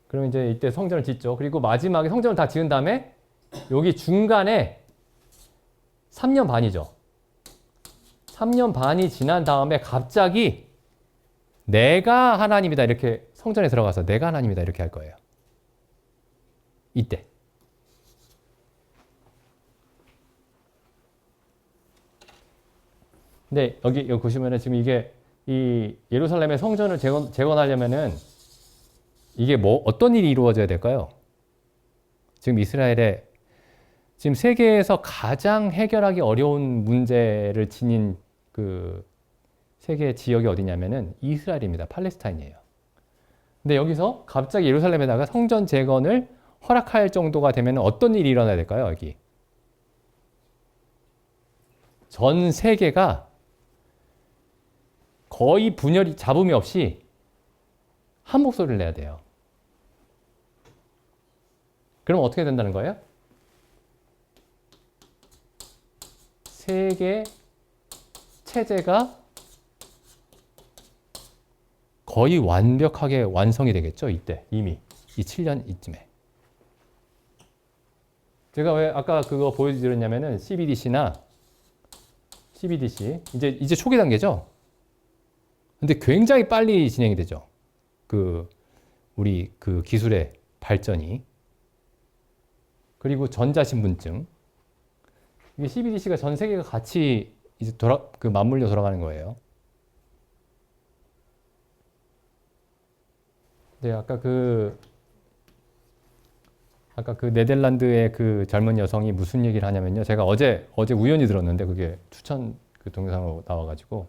Speaker 1: 그럼 이제 이때 성전을 짓죠. 그리고 마지막에 성전을 다 지은 다음에 여기 중간에 3년 반이죠. 3년 반이 지난 다음에 갑자기 내가 하나님이다 이렇게 성전에 들어가서 내가 하나님이다 이렇게 할 거예요. 이때. 근데 여기 보시면은 지금 이게 이 예루살렘의 성전을 재건하려면은 이게 어떤 일이 이루어져야 될까요? 지금 지금 세계에서 가장 해결하기 어려운 문제를 지닌 그 세계 지역이 어디냐면은 이스라엘입니다. 팔레스타인이에요. 근데 여기서 갑자기 예루살렘에다가 성전 재건을 허락할 정도가 되면 어떤 일이 일어나야 될까요? 여기. 전 세계가 거의 잡음이 없이 한 목소리를 내야 돼요. 그럼 어떻게 된다는 거예요? 세계 체제가 거의 완벽하게 완성이 되겠죠. 이때 이미 이 7년 이쯤에. 제가 왜 아까 그거 보여드렸냐면은 CBDC 이제 초기 단계죠. 근데 굉장히 빨리 진행이 되죠. 우리 기술의 발전이. 그리고 전자신분증. 이게 CBDC가 전 세계가 같이 이제 맞물려 돌아가는 거예요. 네, 아까 그 네덜란드의 그 젊은 여성이 무슨 얘기를 하냐면요. 제가 어제 우연히 들었는데 그게 추천 동영상으로 나와가지고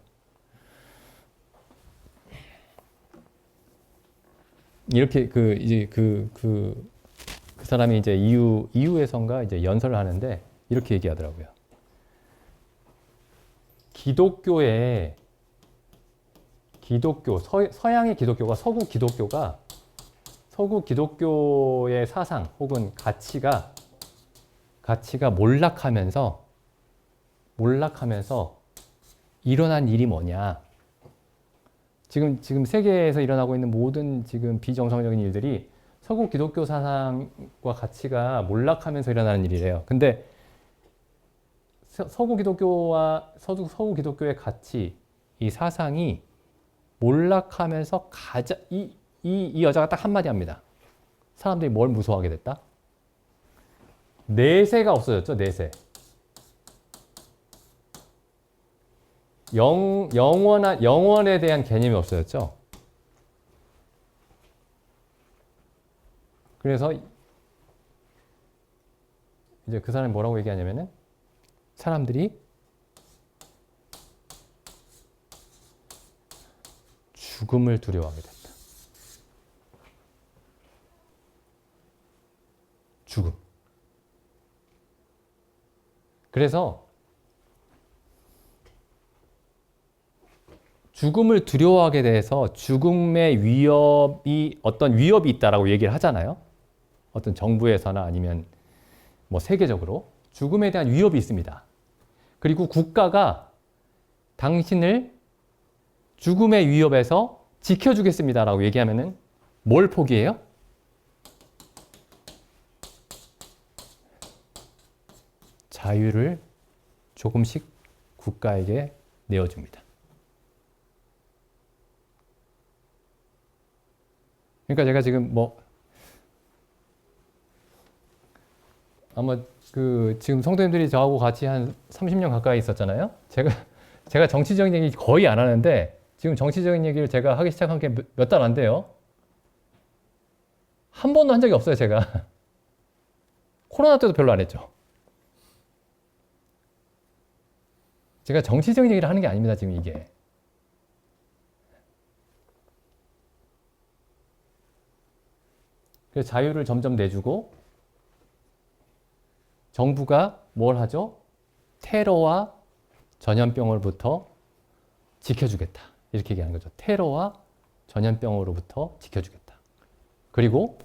Speaker 1: 이렇게 그 사람이 이제 EU에선가 이제 연설을 하는데 이렇게 얘기하더라고요. 서양의 기독교가 서구 기독교의 사상 혹은 가치가 몰락하면서 일어난 일이 뭐냐? 지금 세계에서 일어나고 있는 모든 지금 비정상적인 일들이 서구 기독교 사상과 가치가 몰락하면서 일어나는 일이래요. 근데 서구 기독교의 가치, 이 사상이 몰락하면서 이 여자가 딱 한마디 합니다. 사람들이 뭘 무서워하게 됐다? 내세가 없어졌죠, 내세. 영원에 대한 개념이 없어졌죠. 그래서 이제 그 사람이 뭐라고 얘기하냐면은 사람들이 죽음을 두려워하게 됐다. 죽음. 그래서 죽음을 두려워하게 돼서 죽음의 위협이 어떤 위협이 있다라고 얘기를 하잖아요. 어떤 정부에서나 아니면 뭐 세계적으로 죽음에 대한 위협이 있습니다. 그리고 국가가 당신을 죽음의 위협에서 지켜주겠습니다라고 얘기하면은 뭘 포기해요? 자유를 조금씩 국가에게 내어줍니다. 그러니까 제가 지금 뭐 아마 지금 성도님들이 저하고 같이 한 30년 가까이 있었잖아요. 제가 정치적인 얘기 거의 안 하는데 지금 정치적인 얘기를 제가 하기 시작한 게 몇 달 안 돼요. 한 번도 한 적이 없어요, 제가. 코로나 때도 별로 안 했죠. 제가 정치적인 얘기를 하는 게 아닙니다, 지금 이게. 그래서 자유를 점점 내주고 정부가 뭘 하죠? 테러와 전염병으로부터 지켜주겠다. 이렇게 얘기하는 거죠. 테러와 전염병으로부터 지켜주겠다. 그리고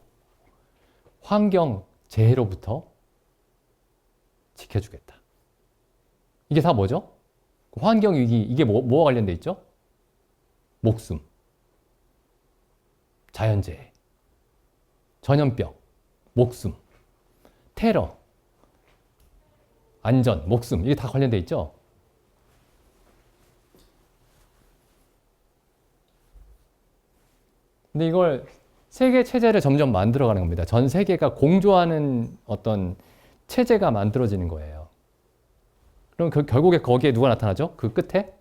Speaker 1: 환경 재해로부터 지켜주겠다. 이게 다 뭐죠? 환경 위기, 이게 뭐와 관련돼 있죠? 목숨, 자연재해, 전염병, 목숨, 테러, 안전, 목숨, 이게 다 관련돼 있죠? 근데 이걸 세계 체제를 점점 만들어가는 겁니다. 전 세계가 공조하는 어떤 체제가 만들어지는 거예요. 그럼 결국에 거기에 누가 나타나죠? 그 끝에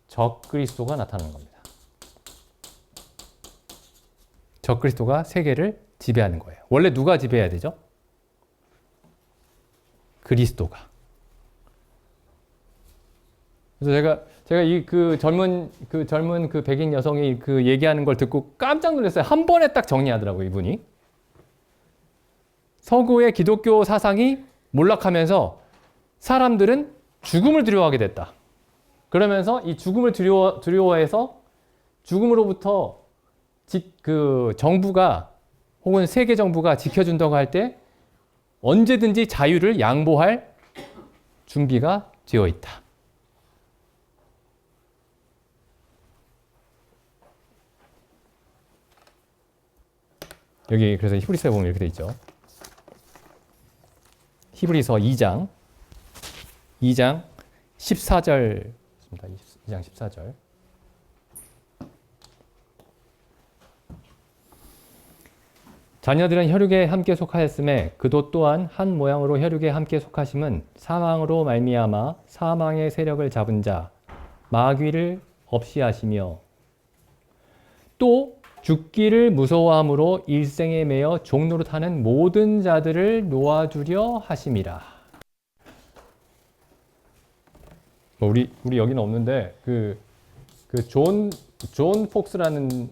Speaker 1: 적그리스도가 나타나는 겁니다. 적그리스도가 세계를 지배하는 거예요. 원래 누가 지배해야 되죠? 그리스도가. 그래서 제가 이 젊은 백인 여성이 얘기하는 걸 듣고 깜짝 놀랐어요. 한 번에 딱 정리하더라고요, 이분이. 서구의 기독교 사상이 몰락하면서 사람들은 죽음을 두려워하게 됐다. 그러면서 이 죽음을 두려워해서 죽음으로부터 정부가 혹은 세계 정부가 지켜준다고 할 때 언제든지 자유를 양보할 준비가 되어 있다. 여기 그래서 히브리서에 보면 이렇게 돼 있죠. 히브리서 2장 14절 2장 14절. 자녀들은 혈육에 함께 속하였음에 그도 또한 한 모양으로 혈육에 함께 속하심은 사망으로 말미암아 사망의 세력을 잡은 자 마귀를 없이 하시며 또 죽기를 무서워함으로 일생에 매여 종노릇하는 모든 자들을 놓아주려 하심이라. 우리 여기는 없는데 존 폭스라는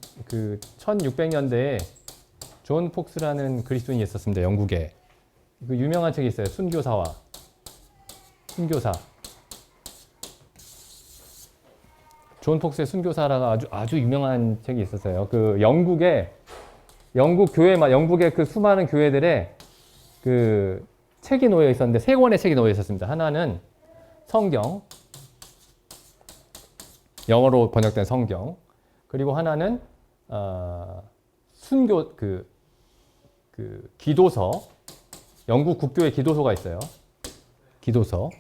Speaker 1: 1600년대에 존 폭스라는 그리스도인이 있었습니다. 영국에. 유명한 책이 있어요. 순교사. 존 폭스의 순교사라가 아주 유명한 책이 있었어요. 영국 수많은 교회들에 책이 놓여 있었는데 세 권의 책이 놓여 있었습니다. 하나는 성경, 영어로 번역된 성경, 그리고 하나는 기도서, 영국 국교의 기도서가 있어요. 기도서.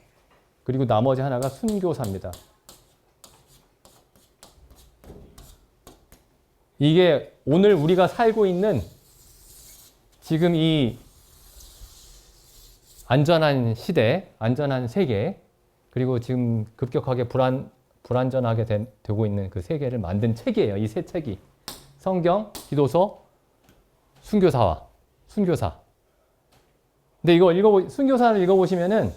Speaker 1: 그리고 나머지 하나가 순교사입니다. 이게 오늘 우리가 살고 있는 지금 이 안전한 시대, 안전한 세계, 그리고 지금 급격하게 불안전하게 되고 있는 그 세계를 만든 책이에요. 이 세 책이. 성경, 기도서, 순교사. 근데 순교사를 읽어보시면은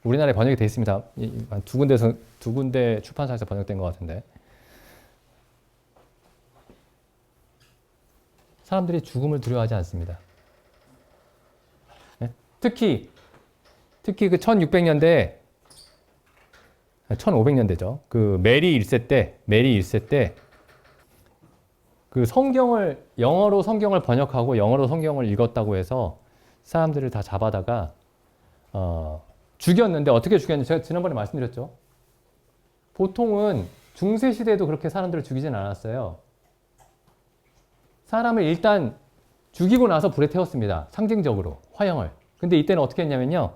Speaker 1: 우리나라에 번역이 돼 있습니다. 한 두 군데 출판사에서 번역된 것 같은데. 사람들이 죽음을 두려워하지 않습니다. 네? 특히 그 1600년대, 1500년대죠. 그 메리 1세 때 그 영어로 성경을 번역하고 영어로 성경을 읽었다고 해서 사람들을 다 잡아다가 죽였는데, 어떻게 죽였는지 제가 지난번에 말씀드렸죠. 보통은 중세 시대에도 그렇게 사람들을 죽이진 않았어요. 사람을 일단 죽이고 나서 불에 태웠습니다. 상징적으로 화형을. 근데 이때는 어떻게 했냐면요,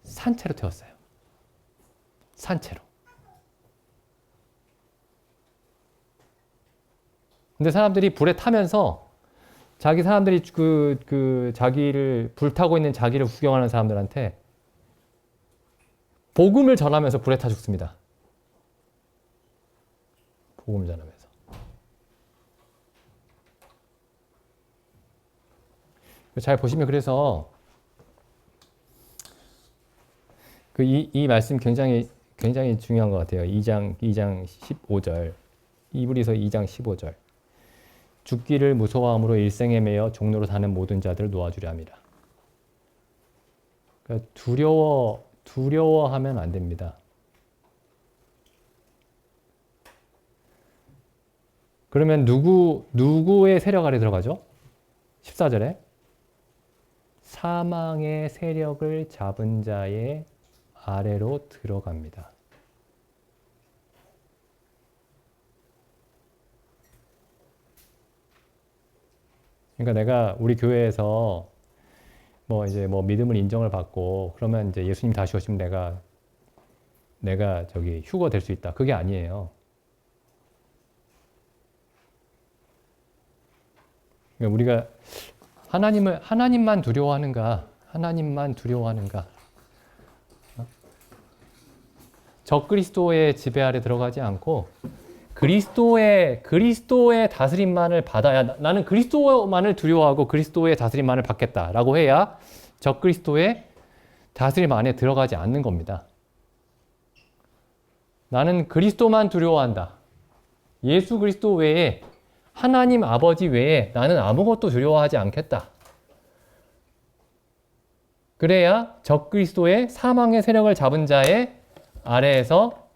Speaker 1: 산채로 태웠어요. 산채로. 근데 사람들이 불에 타면서 사람들이 자기를 불타고 있는 자기를 구경하는 사람들한테 복음을 전하면서 불에 타 죽습니다. 복음을 전하면서. 잘 보시면, 그래서 이 말씀 굉장히 중요한 것 같아요. 2장 15절. 이브리서 2장 15절. 죽기를 무서워함으로 일생에 매여 종로로 사는 모든 자들을 놓아주려 함이라. 그러니까 두려워하면 안 됩니다. 그러면 누구의 세력 아래 들어가죠? 14절에 사망의 세력을 잡은 자의 아래로 들어갑니다. 그러니까 내가 우리 교회에서 이제 믿음을 인정을 받고 그러면 이제 예수님 다시 오시면 내가 저기 휴거 될 수 있다. 그게 아니에요. 그러니까 우리가 하나님만 두려워하는가? 적그리스도의 지배 아래 들어가지 않고 그리스도의 다스림만을 받아야, 나는 그리스도만을 두려워하고 그리스도의 다스림만을 받겠다라고 해야 적그리스도의 다스림 안에 들어가지 않는 겁니다. 나는 그리스도만 두려워한다. 예수 그리스도 외에, 하나님 아버지 외에 나는 아무것도 두려워하지 않겠다. 그래야 적그리스도의 사망의 세력을 잡은 자의 아래에서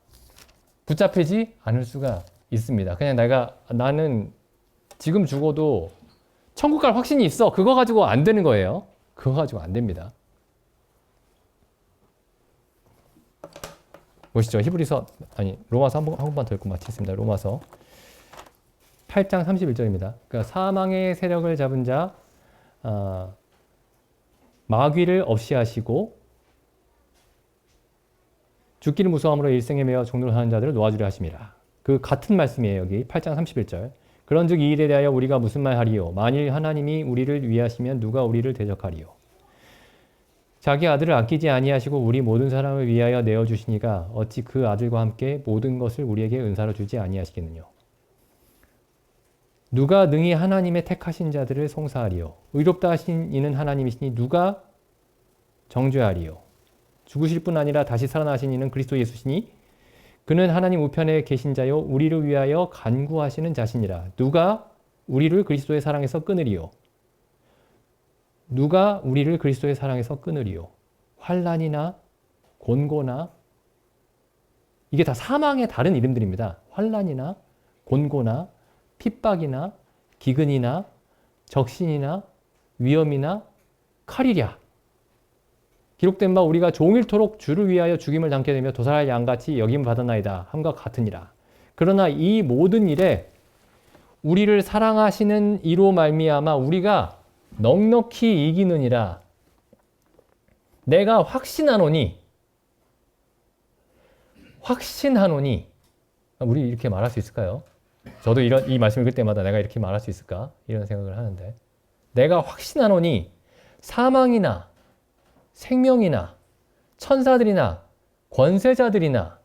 Speaker 1: 붙잡히지 않을 수가 있습니다. 그냥 나는 지금 죽어도 천국 갈 확신이 있어. 그거 가지고 안 되는 거예요. 그거 가지고 안 됩니다. 보시죠. 로마서 한 번만 더 읽고 마치겠습니다. 로마서 8장 31절입니다. 그러니까 사망의 세력을 잡은 자, 마귀를 없이 하시고 죽기를 무서워함으로 일생에 매여 종로로 사는 자들을 놓아주려 하심이라. 그 같은 말씀이에요. 여기 8장 31절. 그런즉 이 일에 대하여 우리가 무슨 말 하리요? 만일 하나님이 우리를 위하시면 누가 우리를 대적하리요? 자기 아들을 아끼지 아니하시고 우리 모든 사람을 위하여 내어주시니가 어찌 그 아들과 함께 모든 것을 우리에게 은사로 주지 아니하시겠느냐? 누가 능히 하나님의 택하신 자들을 송사하리요? 의롭다 하신 이는 하나님이시니 누가 정죄하리요? 죽으실 뿐 아니라 다시 살아나신 이는 그리스도 예수시니 그는 하나님 우편에 계신 자요 우리를 위하여 간구하시는 자시니라. 누가 우리를 그리스도의 사랑에서 끊으리요? 누가 우리를 그리스도의 사랑에서 끊으리요? 환난이나 곤고나, 이게 다 사망의 다른 이름들입니다. 환난이나 곤고나 핍박이나 기근이나 적신이나 위험이나 칼이랴. 기록된 바 우리가 종일토록 주를 위하여 죽임을 당게 되며 도살할 양같이 여김을 받았나이다 함과 같으니라. 그러나 이 모든 일에 우리를 사랑하시는 이로 말미암아 우리가 넉넉히 이기느니라. 내가 확신하노니 우리 이렇게 말할 수 있을까요? 저도 이 말씀 읽을 때마다 내가 이렇게 말할 수 있을까? 이런 생각을 하는데, 내가 확신하노니 사망이나 생명이나 천사들이나 권세자들이나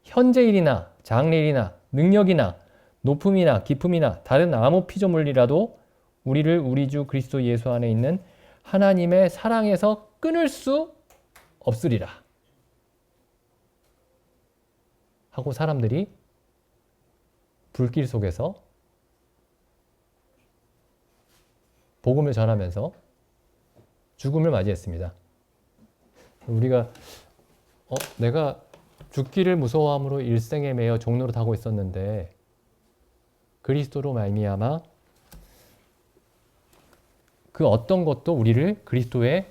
Speaker 1: 현재일이나 장래일이나 능력이나 높음이나 깊음이나 다른 아무 피조물이라도 우리를 우리 주 그리스도 예수 안에 있는 하나님의 사랑에서 끊을 수 없으리라. 하고 사람들이 불길 속에서 복음을 전하면서 죽음을 맞이했습니다. 우리가 내가 죽기를 무서워함으로 일생에 매여 종로를 타고 있었는데 그리스도로 말미암아 그 어떤 것도 우리를 그리스도의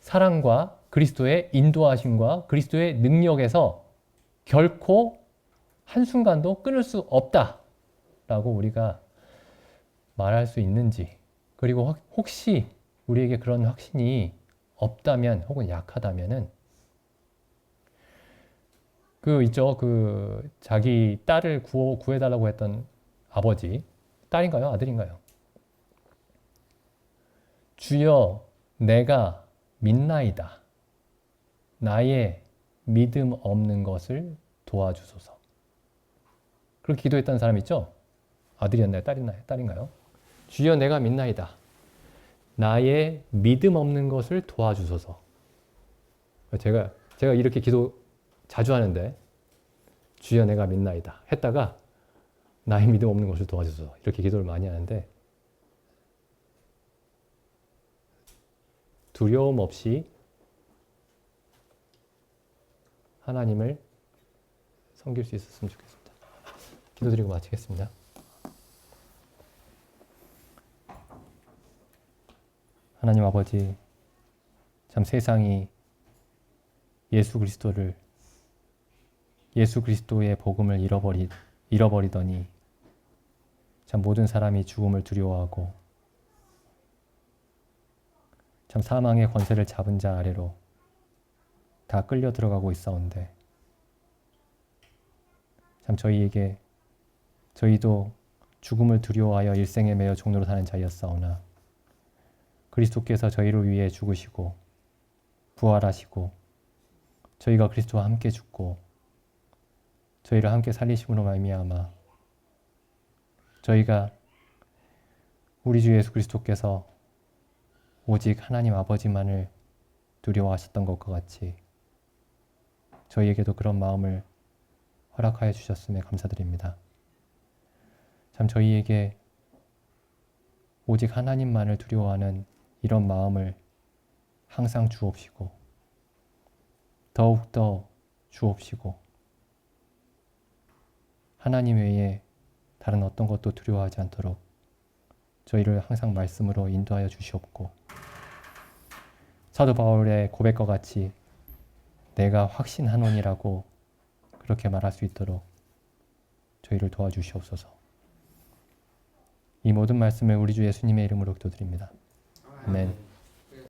Speaker 1: 사랑과 그리스도의 인도하심과 그리스도의 능력에서 결코 한순간도 끊을 수 없다라고 우리가 말할 수 있는지, 그리고 혹시 우리에게 그런 확신이 없다면 혹은 약하다면은 자기 딸을 구해달라고 했던 아버지, 딸인가요? 아들인가요? 주여 내가 믿나이다. 나의 믿음 없는 것을 도와주소서. 그렇게 기도했던 사람 있죠? 아들이었나요? 딸인가요? 주여 내가 믿나이다. 나의 믿음 없는 것을 도와주소서. 제가 이렇게 기도 자주 하는데 주여 내가 믿나이다 했다가 나의 믿음 없는 것을 도와주소서 이렇게 기도를 많이 하는데 두려움 없이 하나님을 섬길 수 있었으면 좋겠습니다. 기도드리고 마치겠습니다. 하나님 아버지, 참 세상이 예수 그리스도의 복음을 잃어버리더니 참 모든 사람이 죽음을 두려워하고 참 사망의 권세를 잡은 자 아래로 다 끌려 들어가고 있사온데 참 저희도 죽음을 두려워하여 일생에 매여 종로로 사는 자였사오나 그리스도께서 저희를 위해 죽으시고 부활하시고 저희가 그리스도와 함께 죽고 저희를 함께 살리심으로 말미암아 저희가 우리 주 예수 그리스도께서 오직 하나님 아버지만을 두려워하셨던 것과 같이 저희에게도 그런 마음을 허락하여 주셨음에 감사드립니다. 참 저희에게 오직 하나님만을 두려워하는 이런 마음을 항상 주옵시고 더욱더 주옵시고 하나님 외에 다른 어떤 것도 두려워하지 않도록 저희를 항상 말씀으로 인도하여 주시옵고 사도 바울의 고백과 같이 내가 확신하노니라고 그렇게 말할 수 있도록 저희를 도와주시옵소서. 이 모든 말씀을 우리 주 예수님의 이름으로 기도드립니다. 아멘.